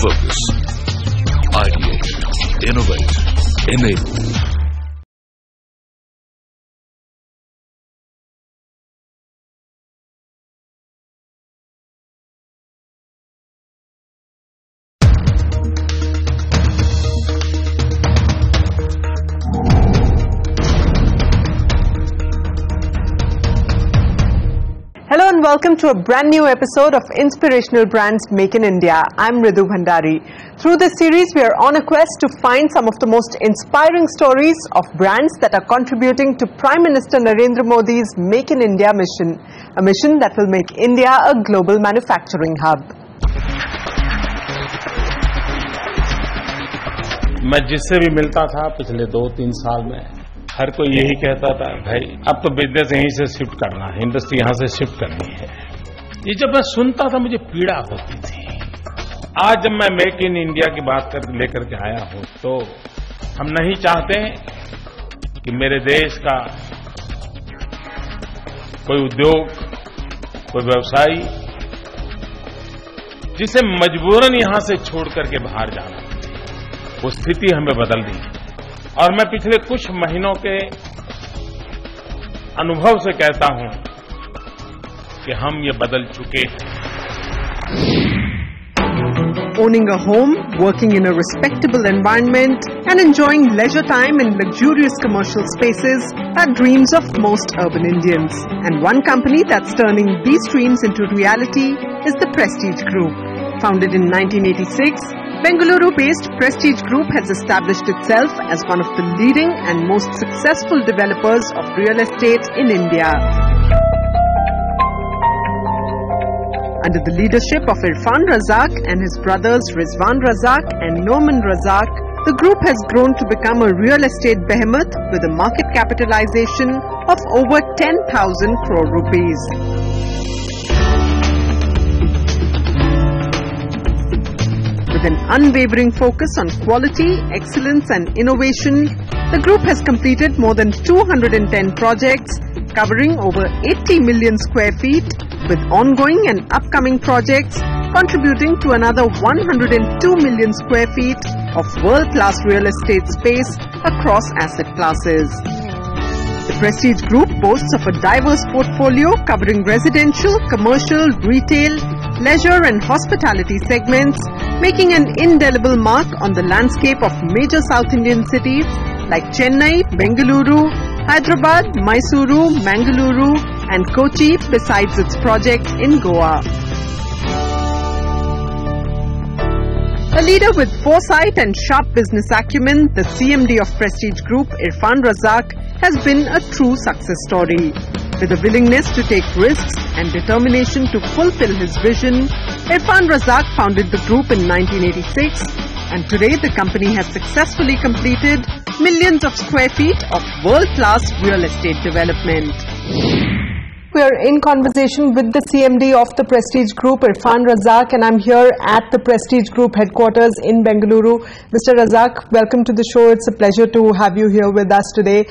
focus. Ideate, innovate, enable. Hello and welcome to a brand new episode of Inspirational Brands Make in India. I'm Ridu Bhandari. Through this series, we are on a quest to find some of the most inspiring stories of brands that are contributing to Prime Minister Narendra Modi's Make in India mission, a mission that will make India a global manufacturing hub. मैं जिससे भी मिलता था पिछले 2-3 साल में हर कोई यही कहता था, भाई अब तो बिजनेस यहीं से शिफ्ट करना है, इंडस्ट्री यहां से शिफ्ट करनी है। ये जब मैं सुनता था मुझे पीड़ा होती थी। आज जब मैं मेक इन इंडिया की बात लेकर के आया हूं तो हम नहीं चाहते कि मेरे देश का कोई उद्योग, कोई व्यवसायी जिसे मजबूरन यहां से छोड़ करके बाहर जाना, वो स्थिति हमें बदल दी। और मैं पिछले कुछ महीनों के अनुभव से कहता हूं कि हम ये बदल चुके हैं। Owning a home, working in a respectable environment, and enjoying leisure time in luxurious commercial spaces are dreams of most urban Indians. And one company that's turning these dreams into reality is the Prestige Group. Founded in 1986, Bengaluru-based Prestige Group has established itself as one of the leading and most successful developers of real estate in India. Under the leadership of Irfan Razak and his brothers Rizwan Razak and Norman Razak, the group has grown to become a real estate behemoth with a market capitalization of over 10,000 crore rupees. With an unwavering focus on quality, excellence and innovation, the group has completed more than 210 projects covering over 80 million square feet, with ongoing and upcoming projects contributing to another 102 million square feet of world-class real estate space across asset classes. The Prestige Group boasts of a diverse portfolio covering residential, commercial, retail, leisure and hospitality segments, making an indelible mark on the landscape of major South Indian cities like Chennai, Bengaluru, Hyderabad, Mysuru, Mangaluru and Kochi, besides its projects in Goa. A leader with foresight and sharp business acumen, the CMD of Prestige Group, Irfan Razak, has been a true success story. With a willingness to take risks and determination to fulfill his vision, Irfan Razak founded the group in 1986, and today the company has successfully completed millions of square feet of world-class real estate development. We are in conversation with the CMD of the Prestige Group, Irfan Razak, and I'm here at the Prestige Group headquarters in Bengaluru. Mr. Razak, welcome to the show. It's a pleasure to have you here with us today.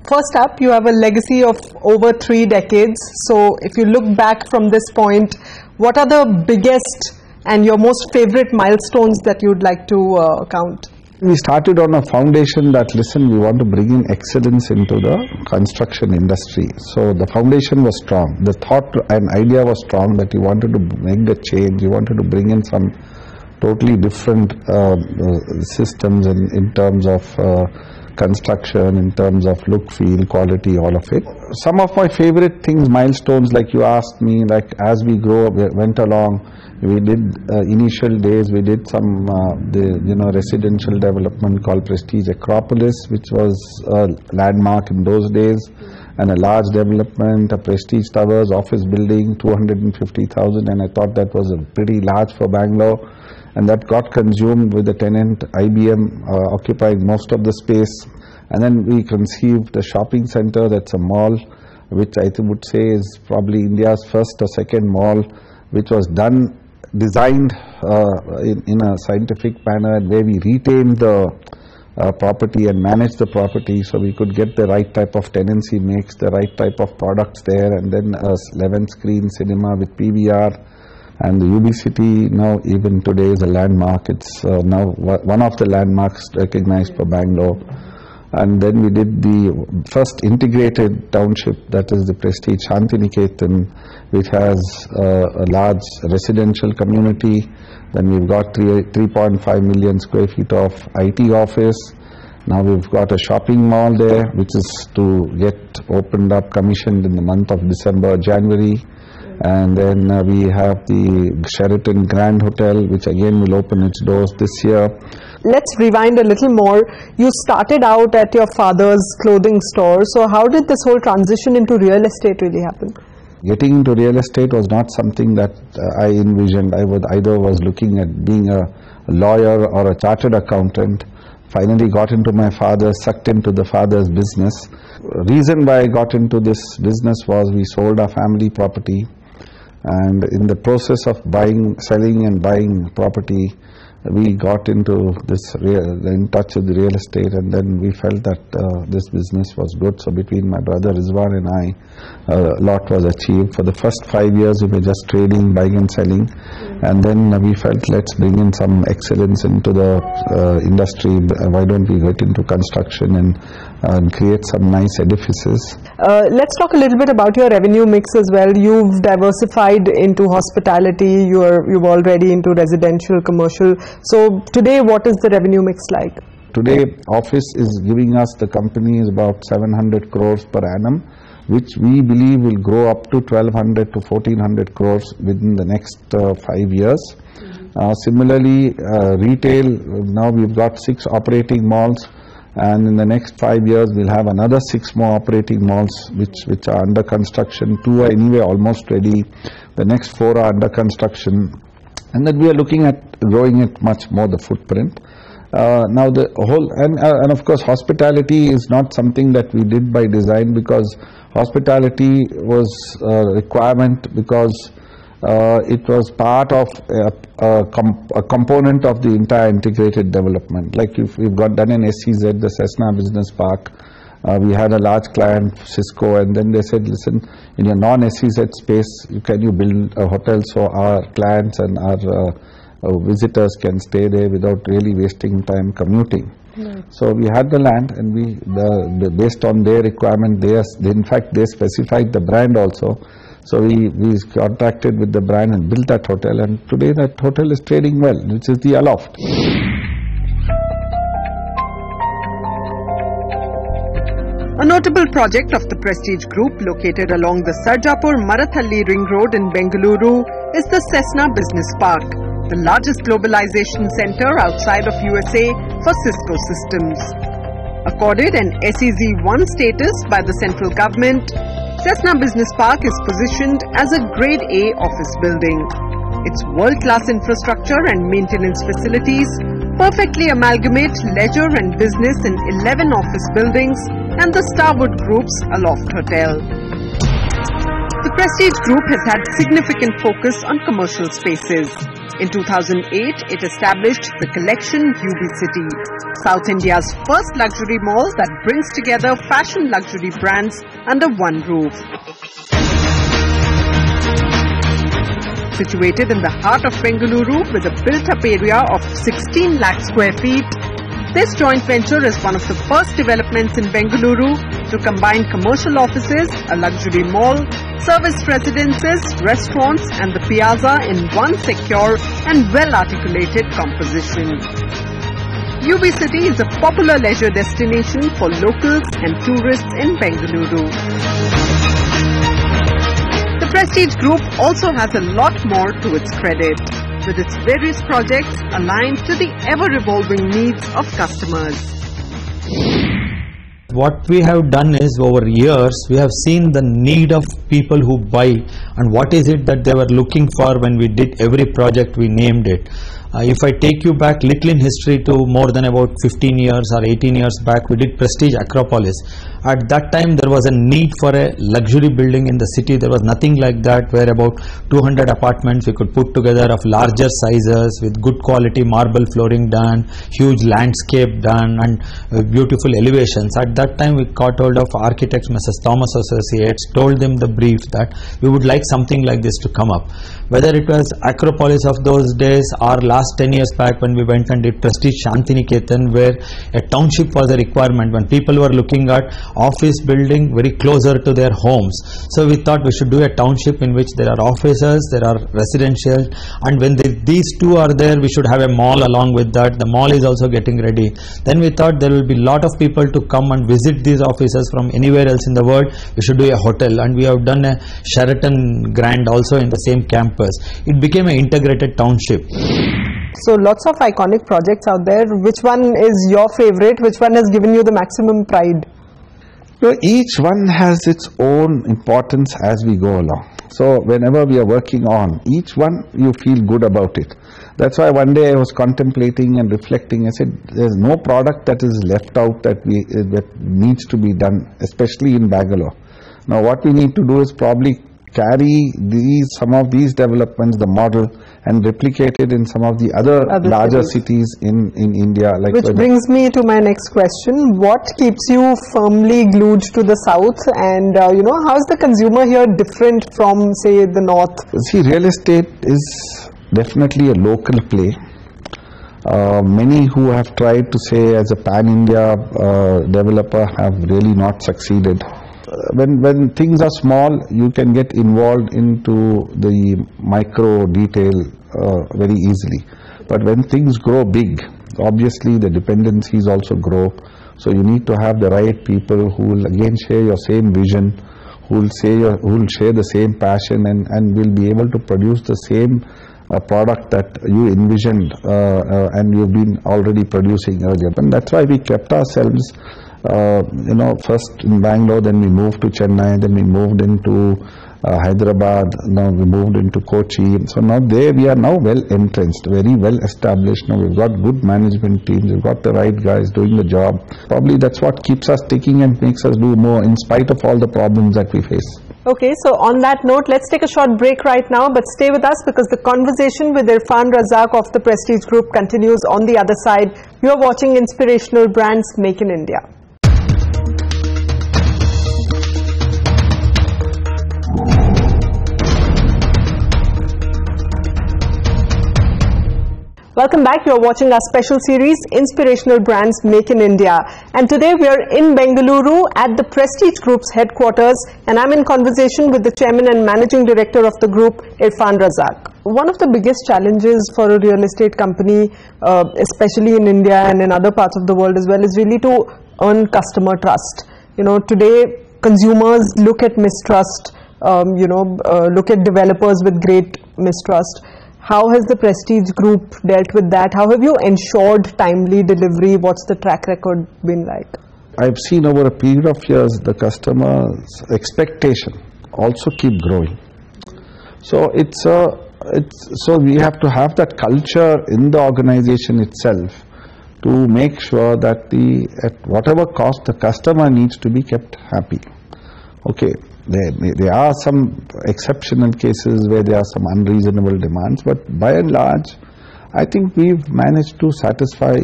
First up, you have a legacy of over 3 decades. So if you look back from this point, what are the biggest and your most favorite milestones that you'd like to count? We started on a foundation that, listen, we want to bring in excellence into the construction industry. So the foundation was strong. The thought and idea was strong that you wanted to make the change. You wanted to bring in some totally different systems in terms of construction, in terms of look, feel, quality, all of it. Some of my favorite things, milestones, like you asked me, like as we went along, we did initial days, we did some residential development called Prestige Acropolis, which was a landmark in those days, and a large development, a Prestige Towers office building, 250,000, and I thought that was pretty large for Bangalore, and that got consumed with the tenant IBM occupying most of the space. And then we conceived a shopping center, that's a mall, which I would say is probably India's first or second mall, which was designed in a scientific manner, where we retained the property and managed the property, so we could get the right type of tenancy mix, the right type of products there, and then a 11 screen cinema with PVR, And the UB City now even today is a landmark. It's now one of the landmarks recognized for Bangalore. And then we did the first integrated township, that is the Prestige Shantiniketan, which has a large residential community. Then we've got 3.5 million square feet of IT office. Now we've got a shopping mall there, which is to get opened up, commissioned in the month of December, January. And then we have the Sheraton Grand Hotel, which again will open its doors this year. Let's rewind a little more. You started out at your father's clothing store. So how did this whole transition into real estate really happen? Getting into real estate was not something that I envisioned. I was looking at being a lawyer or a chartered accountant. Finally got into my father, sucked into the father's business. Reason why I got into this business was we sold our family property, and in the process of selling and buying property, we got into in touch with the real estate, and then we felt that this business was good. So between my brother Rizwan and I, a lot was achieved. For the first 5 years we were just trading, buying and selling, and then we felt, let's bring in some excellence into the industry. Why don't we get into construction and create some nice edifices. Let's talk a little bit about your revenue mix as well. You've diversified into hospitality, you've already into residential, commercial. So today, what is the revenue mix like? Today, office is giving us, the company is about 700 crores per annum, which we believe will grow up to 1200 to 1400 crores within the next 5 years. Similarly, retail, now we've got 6 operating malls, and in the next 5 years we'll have another 6 more operating malls which are under construction. 2 are anyway almost ready. The next 4 are under construction. And then we are looking at growing it much more, the footprint. Now the whole, and of course hospitality is not something that we did by design, because hospitality was a requirement because it was part of a component of the entire integrated development. Like if we've done an SEZ, the Cessna Business Park, we had a large client, Cisco, and then they said, listen, in your non-SEZ space, can you build a hotel so our clients and our visitors can stay there without really wasting time commuting. So we had the land, and based on their requirement, in fact they specified the brand also. So we contracted with the brand and built that hotel, and today that hotel is trading well, which is the Aloft. A notable project of the Prestige Group located along the Sarjapur-Marathalli Ring Road in Bengaluru is the Cessna Business Park, the largest globalization center outside of USA for Cisco systems. Accorded an SEZ-1 status by the central government, Cessna Business Park is positioned as a Grade A office building. Its world-class infrastructure and maintenance facilities perfectly amalgamate leisure and business in 11 office buildings and the Starwood Group's Aloft Hotel. The Prestige Group has had significant focus on commercial spaces. In 2008, it established the Collection UB City, South India's first luxury mall that brings together fashion luxury brands under one roof. Situated in the heart of Bengaluru with a built-up area of 16 lakh square feet, this joint venture is one of the first developments in Bengaluru to combine commercial offices, a luxury mall, serviced residences, restaurants and the piazza in one secure and well-articulated composition. UB City is a popular leisure destination for locals and tourists in Bengaluru. The Prestige Group also has a lot more to its credit, with its various projects aligned to the ever-evolving needs of customers. What we have done is, over years, we have seen the need of people who buy and what is it that they were looking for when we did every project, we named it. If I take you back little in history to more than about 15 years or 18 years back, we did Prestige Acropolis. At that time there was a need for a luxury building in the city. There was nothing like that, where about 200 apartments we could put together of larger sizes with good quality marble flooring done, huge landscape done, and beautiful elevations. At that time we caught hold of architects Mrs. Thomas Associates, told them the brief that we would like something like this to come up. Whether it was Acropolis of those days or last 10 years back when we went and did Prestige Shantiniketan, where a township was a requirement when people were looking at office building very closer to their homes. So we thought we should do a township in which there are offices, there are residential, and when these two are there, we should have a mall along with that. The mall is also getting ready. Then we thought there will be a lot of people to come and visit these offices from anywhere else in the world. We should do a hotel, and we have done a Sheraton Grand also in the same campus. It became an integrated township. So lots of iconic projects out there. Which one is your favorite? Which one has given you the maximum pride? So each one has its own importance as we go along. So whenever we are working on each one, you feel good about it. That's why one day I was contemplating and reflecting. I said, there's no product that is left out that needs to be done, especially in Bangalore. Now what we need to do is probably carry some of these developments, the model, and replicate it in some of the other larger cities in India. Which brings me to my next question. What keeps you firmly glued to the south, and how is the consumer here different from, say, the north? See, real estate is definitely a local play. Many who have tried to say as a pan-India developer have really not succeeded. When things are small, you can get involved into the micro detail very easily. But when things grow big, obviously the dependencies also grow. So you need to have the right people who will again share your same vision, who will share the same passion, and will be able to produce the same product that you envisioned and you've been already producing earlier. And that's why we kept ourselves first in Bangalore, then we moved to Chennai, then we moved into Hyderabad, now we moved into Kochi. So now we are now well entrenched, very well established. Now we've got good management teams, we've got the right guys doing the job. Probably that's what keeps us ticking and makes us do more in spite of all the problems that we face. Okay, so on that note, let's take a short break right now, but stay with us because the conversation with Irfan Razak of the Prestige Group continues on the other side. You are watching Inspirational Brands Make in India. Welcome back. You are watching our special series, Inspirational Brands Make in India. And today we are in Bengaluru at the Prestige Group's headquarters, and I'm in conversation with the Chairman and Managing Director of the group, Irfan Razak. One of the biggest challenges for a real estate company, especially in India and in other parts of the world as well, is really to earn customer trust. Today consumers look at mistrust, look at developers with great mistrust. How has the Prestige Group dealt with that? How have you ensured timely delivery? What's the track record been like? I've seen over a period of years the customer's expectation also keep growing. So so we have to have that culture in the organization itself to make sure that at whatever cost the customer needs to be kept happy. Okay. There are some exceptional cases where there are some unreasonable demands, but by and large, I think we've managed to satisfy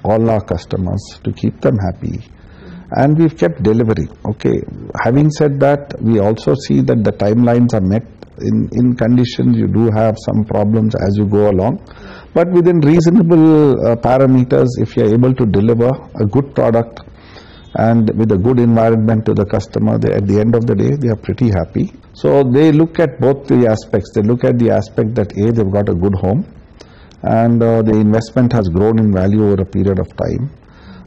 all our customers to keep them happy, and we've kept delivery. Okay. Having said that, we also see that the timelines are met. In conditions, you do have some problems as you go along, but within reasonable parameters, if you're able to deliver a good product and with a good environment to the customer, at the end of the day, they are pretty happy. So they look at both the aspects. They look at the aspect that they've got a good home, and the investment has grown in value over a period of time.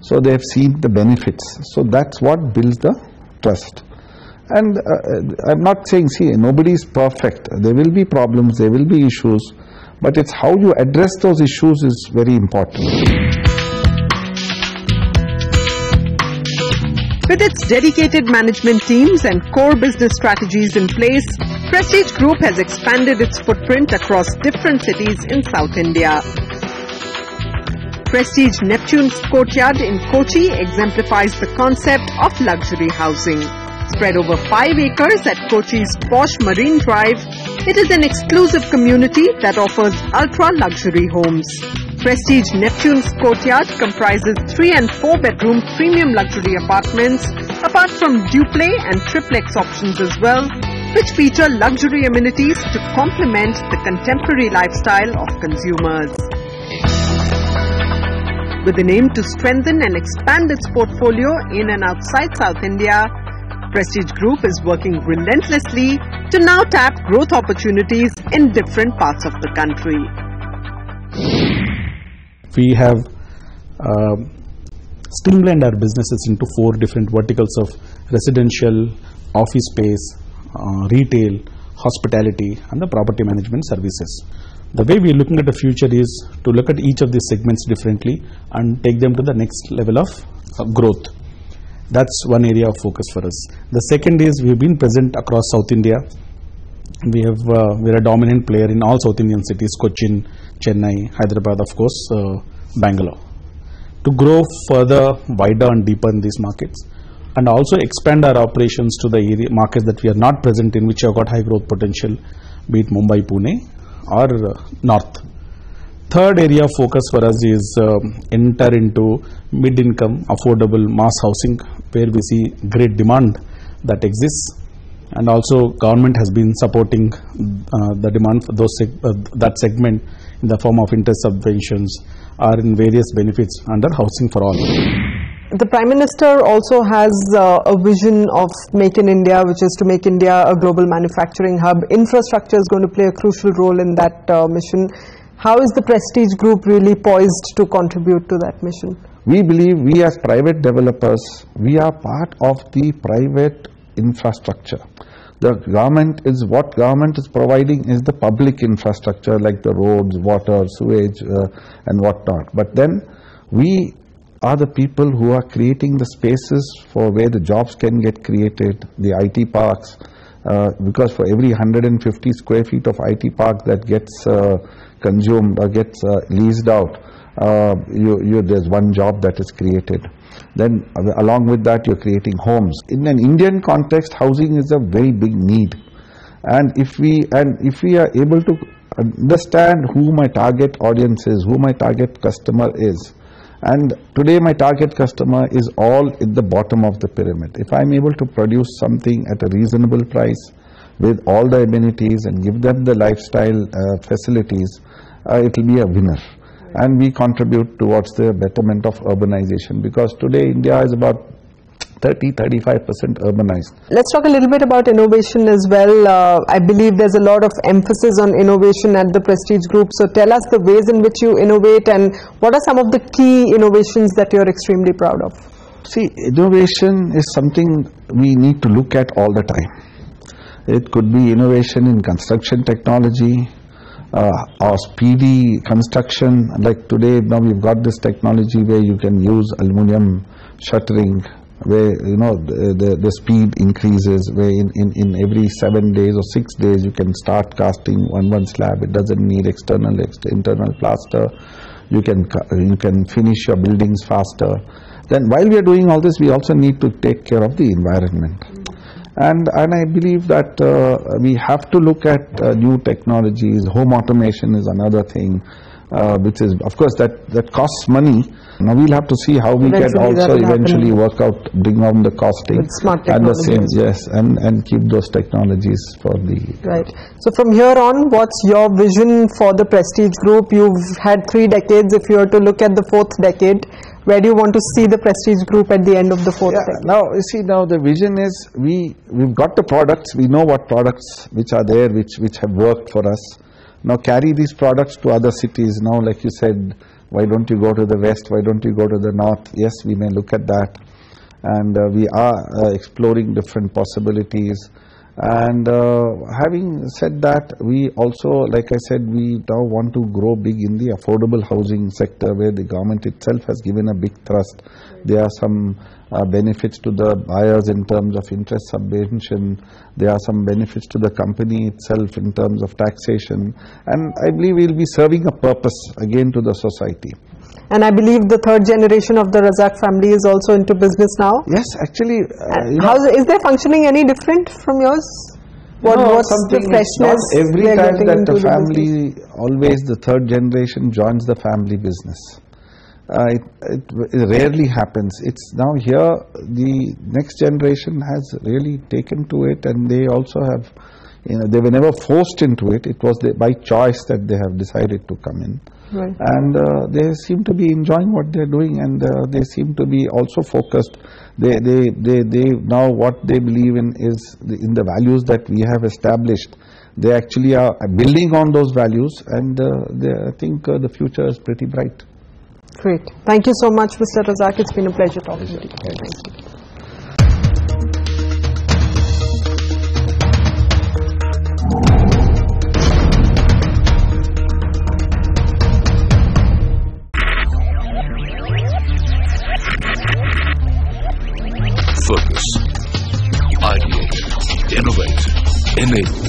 So they have seen the benefits. So that's what builds the trust. And I'm not saying, nobody is perfect. There will be problems, there will be issues, but it's how you address those issues is very important. With its dedicated management teams and core business strategies in place, Prestige Group has expanded its footprint across different cities in South India. Prestige Neptune's courtyard in Kochi exemplifies the concept of luxury housing. Spread over 5 acres at Kochi's posh Marine Drive, it is an exclusive community that offers ultra-luxury homes. Prestige Neptune's courtyard comprises 3 and 4 bedroom premium luxury apartments, apart from duplex and triplex options as well, which feature luxury amenities to complement the contemporary lifestyle of consumers. With an aim to strengthen and expand its portfolio in and outside South India, Prestige Group is working relentlessly to now tap growth opportunities in different parts of the country. We have streamlined our businesses into 4 different verticals of residential, office space, retail, hospitality, and the property management services. The way we are looking at the future is to look at each of these segments differently and take them to the next level of growth. That's one area of focus for us. The second is we've been present across South India. We're a dominant player in all South Indian cities: Cochin, Chennai, Hyderabad, of course, Bangalore. To grow further, wider and deeper in these markets, and also expand our operations to the area markets that we are not present in, which have got high growth potential, be it Mumbai, Pune, or North. Third area of focus for us is enter into mid-income, affordable mass housing, where we see great demand that exists, and also government has been supporting the demand for that segment in the form of interest subventions or in various benefits under Housing for All. The Prime Minister also has a vision of Make in India, which is to make India a global manufacturing hub. Infrastructure is going to play a crucial role in that mission. How is the Prestige Group really poised to contribute to that mission? We believe we as private developers, we are part of the private infrastructure. The government is, what government is providing is the public infrastructure like the roads, water, sewage and whatnot. But then we are the people who are creating the spaces for where the jobs can get created, the IT parks, because for every 150 square feet of IT park that gets consumed or gets leased out, there's one job that is created. Then along with that, you're creating homes. In an Indian context, housing is a very big need, and if we are able to understand who my target audience is, who my target customer is, and today my target customer is all at the bottom of the pyramid. If I'm able to produce something at a reasonable price with all the amenities and give them the lifestyle facilities, it will be a winner. And we contribute towards the betterment of urbanization, because today India is about 30-35% urbanized. Let's talk a little bit about innovation as well. I believe there's a lot of emphasis on innovation at the Prestige Group. So tell us the ways in which you innovate and what are some of the key innovations that you're extremely proud of? See, innovation is something we need to look at all the time. It could be innovation in construction technology, or speedy construction. Like today, now we've got this technology where you can use aluminum shuttering, where the speed increases, where in every 7 days or 6 days you can start casting one slab. It doesn't need internal plaster. You can finish your buildings faster. Then while we are doing all this, we also need to take care of the environment. And I believe that we have to look at new technologies. Home automation is another thing, which is, of course, that costs money. Now we'll have to see how we can also eventually work out, bring down the costing with smart and the same, technologies. yes, and keep those technologies for the right. So from here on, what's your vision for the Prestige Group? You've had 3 decades. If you were to look at the 4th decade, where do you want to see the Prestige Group at the end of the 4th decade? Now you see, now the vision is we've got the products. We know what products which are there, which have worked for us. Now carry these products to other cities. Now, like you said, why don't you go to the west? Why don't you go to the north? Yes, we may look at that, and we are exploring different possibilities. And having said that, we also, like I said, we now want to grow big in the affordable housing sector, where the government itself has given a big thrust. There are some benefits to the buyers in terms of interest subvention. There are some benefits to the company itself in terms of taxation. And I believe we'll be serving a purpose again to the society. And I believe the third generation of the Razak family is also into business now. Yes, actually. Is their functioning any different from yours? What's the freshness? Every time that the family, always the third generation joins the family business. It rarely happens. It's now here the next generation has really taken to it, and they also have, they were never forced into it. It was by choice that they have decided to come in. Right. And they seem to be enjoying what they're doing, and they seem to be also focused. They now what they believe in is in the values that we have established. They actually are building on those values, and I think the future is pretty bright. Great. Thank you so much, Mr. Razak. It's been a pleasure talking to you. Thank you. Focus, ideate, innovate, innate.